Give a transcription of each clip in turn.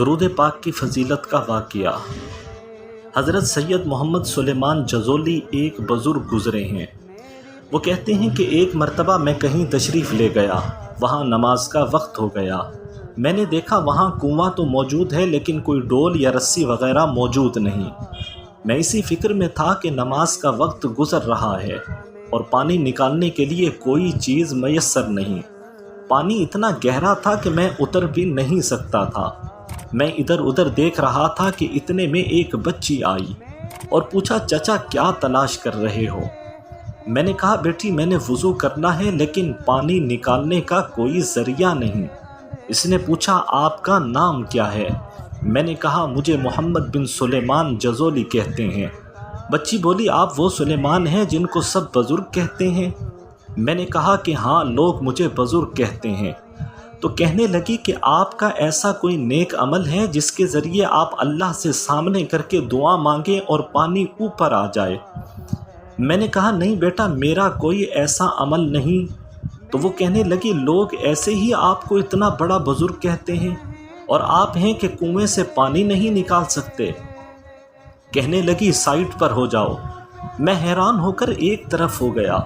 درود پاک کی فضیلت کا واقعہ۔ حضرت سید محمد سلیمان جزولی ایک بزرگ گزرے ہیں۔ وہ کہتے ہیں کہ ایک مرتبہ میں کہیں تشریف لے گیا، وہاں نماز کا وقت ہو گیا۔ میں نے دیکھا وہاں کنواں تو موجود ہے لیکن کوئی ڈول یا رسی وغیرہ موجود نہیں۔ میں اسی فکر میں تھا کہ نماز کا وقت گزر رہا ہے اور پانی نکالنے کے لیے کوئی چیز میسر نہیں۔ پانی اتنا گہرا تھا کہ میں اتر بھی نہیں سکتا تھا۔ میں ادھر ادھر دیکھ رہا تھا کہ اتنے میں ایک بچی آئی اور پوچھا، چچا کیا تلاش کر رہے ہو؟ میں نے کہا، بیٹی میں نے وضو کرنا ہے لیکن پانی نکالنے کا کوئی ذریعہ نہیں۔ اس نے پوچھا، آپ کا نام کیا ہے؟ میں نے کہا، مجھے محمد بن سلیمان جزولی کہتے ہیں۔ بچی بولی، آپ وہ سلیمان ہیں جن کو سب بزرگ کہتے ہیں؟ میں نے کہا کہ ہاں، لوگ مجھے بزرگ کہتے ہیں۔ تو کہنے لگی کہ آپ کا ایسا کوئی نیک عمل ہے جس کے ذریعے آپ اللہ سے سامنے کر کے دعا مانگیں اور پانی اوپر آ جائے؟ میں نے کہا، نہیں بیٹا، میرا کوئی ایسا عمل نہیں۔ تو وہ کہنے لگی، لوگ ایسے ہی آپ کو اتنا بڑا بزرگ کہتے ہیں اور آپ ہیں کہ کنویں سے پانی نہیں نکال سکتے۔ کہنے لگی، سائٹ پر ہو جاؤ۔ میں حیران ہو کر ایک طرف ہو گیا۔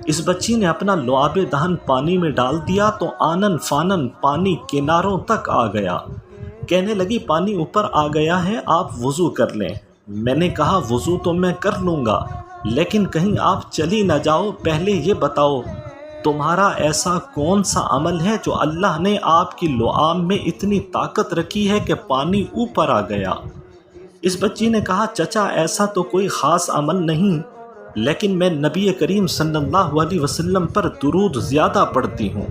اس بچی نے اپنا لعاب دہن پانی میں ڈال دیا تو آنن فانن پانی کناروں تک آ گیا۔ کہنے لگی، پانی اوپر آ گیا ہے، آپ وضو کر لیں۔ میں نے کہا، وضو تو میں کر لوں گا لیکن کہیں آپ چلی نہ جاؤ، پہلے یہ بتاؤ تمہارا ایسا کون سا عمل ہے جو اللہ نے آپ کی لعاب میں اتنی طاقت رکھی ہے کہ پانی اوپر آ گیا؟ اس بچی نے کہا، چچا ایسا تو کوئی خاص عمل نہیں، لیکن میں نبی کریم صلی اللہ علیہ وسلم پر درود زیادہ پڑھتی ہوں،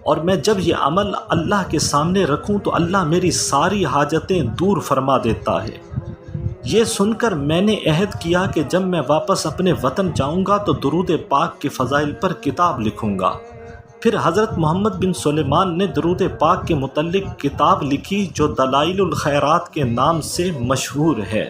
اور میں جب یہ عمل اللہ کے سامنے رکھوں تو اللہ میری ساری حاجتیں دور فرما دیتا ہے۔ یہ سن کر میں نے عہد کیا کہ جب میں واپس اپنے وطن جاؤں گا تو درود پاک کے فضائل پر کتاب لکھوں گا۔ پھر حضرت محمد بن سلیمان نے درود پاک کے متعلق کتاب لکھی جو دلائل الخیرات کے نام سے مشہور ہے۔